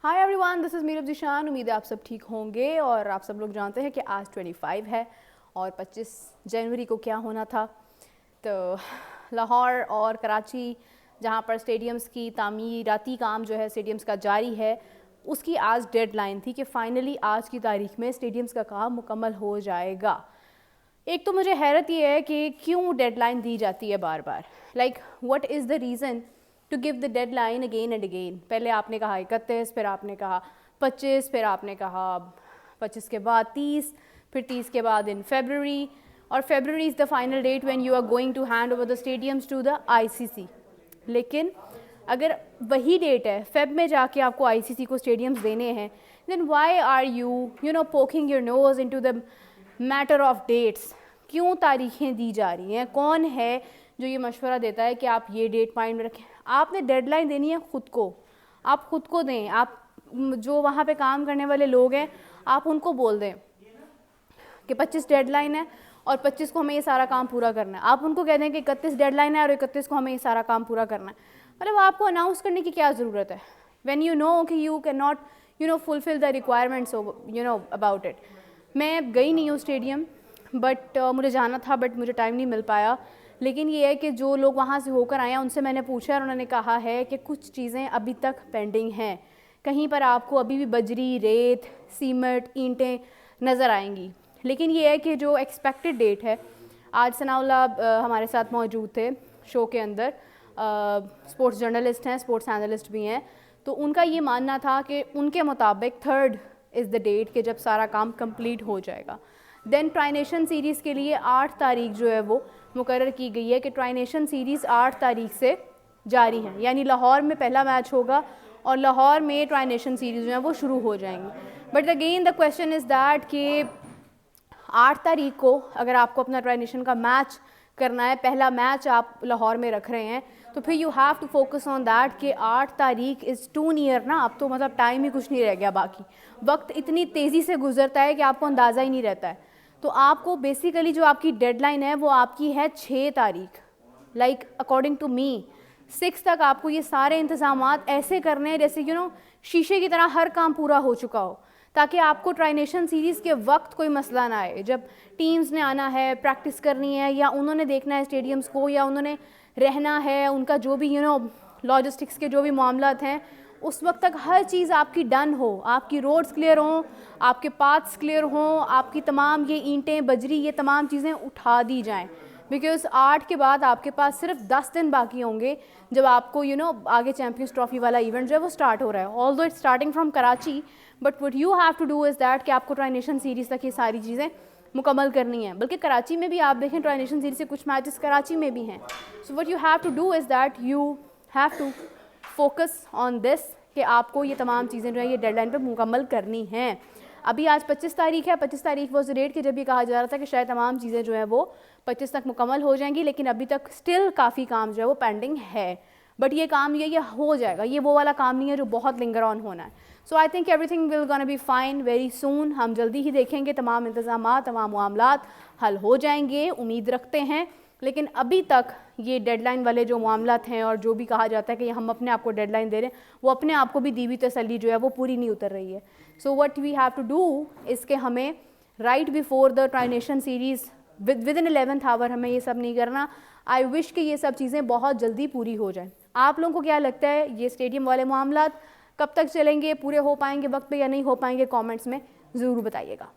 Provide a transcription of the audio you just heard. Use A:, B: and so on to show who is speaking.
A: Hi everyone, this is Meerab Zeeshan. उम्मीद है आप सब ठीक होंगे और आप सब लोग जानते हैं कि आज 25 है और 25 जनवरी को क्या होना था। तो लाहौर और कराची जहां पर स्टेडियम्स की तामीराती काम जो है स्टेडियम्स का जारी है, उसकी आज डेडलाइन थी कि फ़ाइनली आज की तारीख में स्टेडियम्स का काम मुकम्मल हो जाएगा। एक तो मुझे हैरत ये है कि क्यों डेडलाइन दी जाती है बार बार। Like what is the reason to give the deadline again and again. पहले आपने कहा 31, फिर आपने कहा 25, फिर आपने कहा 25 के बाद 30, फिर 30 के बाद इन February, और February is the final date when you are going to hand over the stadiums to the ICC। लेकिन अगर वही डेट है फेब में जाके आपको ICC को स्टेडियम्स देने हैं, then why are you poking your nose into the matter of dates. क्यों तारीखें दी जा रही हैं? कौन है जो ये मशवरा देता है कि आप ये डेट माइंड में रखें? आपने डेडलाइन देनी है खुद को, आप खुद को दें। आप जो वहाँ पे काम करने वाले लोग हैं आप उनको बोल दें कि 25 डेडलाइन है और 25 को हमें ये सारा काम पूरा करना है। आप उनको कह दें कि 31 डेडलाइन है और 31 को हमें ये सारा काम पूरा करना है। मतलब आपको अनाउंस करने की क्या ज़रूरत है व्हेन यू नो कि you can not fulfil the requirements about it. मैं गई नहीं हूँ स्टेडियम, बट मुझे जाना था, बट मुझे टाइम नहीं मिल पाया। लेकिन ये है कि जो लोग वहाँ से होकर आए हैं उनसे मैंने पूछा और उन्होंने कहा है कि कुछ चीज़ें अभी तक पेंडिंग हैं। कहीं पर आपको अभी भी बजरी, रेत, सीमेंट, ईंटें नज़र आएंगी। लेकिन ये है कि जो एक्सपेक्टेड डेट है, आज सनाउल्लाह हमारे साथ मौजूद थे शो के अंदर, स्पोर्ट्स जर्नलिस्ट हैं, स्पोर्ट्स एनालिस्ट भी हैं। तो उनका ये मानना था कि उनके मुताबिक 3rd इज़ द डेट कि जब सारा काम कंप्लीट हो जाएगा। देन ट्राइनेशन सीरीज़ के लिए 8 तारीख जो है वो मुकर्रर की गई है कि ट्राइनेशन सीरीज़ 8 तारीख से जारी है, यानी लाहौर में पहला मैच होगा और लाहौर में ट्राइनेशन सीरीज़ जो है वो शुरू हो जाएंगी। But again the question is that कि 8 तारीख को अगर आपको अपना ट्राइनेशन का मैच करना है, पहला मैच आप लाहौर में रख रहे हैं, तो फिर you have to focus on that कि 8 तारीख इज़ टू नियर ना। अब तो मतलब टाइम ही कुछ नहीं रह गया बाकी। वक्त इतनी तेज़ी से गुजरता है कि आपको अंदाज़ा ही नहीं रहता है। तो आपको बेसिकली जो आपकी डेडलाइन है वो आपकी है 6 तारीख। लाइक अकॉर्डिंग टू मी 6 तक आपको ये सारे इंतज़ामात ऐसे करने हैं जैसे शीशे की तरह हर काम पूरा हो चुका हो, ताकि आपको ट्राइनेशन सीरीज़ के वक्त कोई मसला ना आए। जब टीम्स ने आना है, प्रैक्टिस करनी है, या उन्होंने देखना है स्टेडियम्स को, या उन्होंने रहना है, उनका जो भी लॉजिस्टिक्स के जो भी मामलात हैं, उस वक्त तक हर चीज़ आपकी डन हो, आपकी रोड्स क्लियर हों, आपके पाथ्स क्लियर हों, आपकी तमाम ये ईंटें, बजरी, ये तमाम चीज़ें उठा दी जाएं। बिकॉज़ 8 के बाद आपके पास सिर्फ 10 दिन बाकी होंगे जब आपको आगे चैम्पियंस ट्रॉफी वाला इवेंट जो है वो स्टार्ट हो रहा है। Although it's starting from Karachi, but what you have to do is that कि आपको ट्राइनेशन सीरीज़ तक ये सारी चीज़ें मुकम्मल करनी है। बल्कि कराची में भी आप देखें, ट्राइनेशन सीरीज़ से कुछ मैचेस कराची में भी हैं। So what you have to do is that you have to focus on this कि आपको ये तमाम चीज़ें जो है ये डेडलाइन पे मुकम्मल करनी हैं। अभी आज 25 तारीख है। 25 तारीख वॉज द डेट कि जब ये कहा जा रहा था कि शायद तमाम चीज़ें जो है वो 25 तक मुकम्मल हो जाएंगी, लेकिन अभी तक स्टिल काफ़ी काम जो है वो पेंडिंग है। बट ये काम ये हो जाएगा। ये वो वाला काम नहीं है जो बहुत लिंगर ऑन होना है। So I think everything will gonna be fine very soon. हम जल्दी ही देखेंगे तमाम इंतज़ामात, तमाम मामलात हल हो जाएंगे, उम्मीद रखते हैं। लेकिन अभी तक ये डेडलाइन वाले जो मामलात हैं और जो भी कहा जाता है कि हम अपने आप को डेडलाइन दे रहे हैं, वो अपने आप को भी दी हुई तसल्ली जो है वो पूरी नहीं उतर रही है। So what we have to do is कि हमें right before the trination series within 11th hour हमें ये सब नहीं करना। आई विश कि ये सब चीज़ें बहुत जल्दी पूरी हो जाएं। आप लोगों को क्या लगता है ये स्टेडियम वाले मामलात कब तक चलेंगे, पूरे हो पाएंगे वक्त पे या नहीं हो पाएंगे? कमेंट्स में ज़रूर बताइएगा।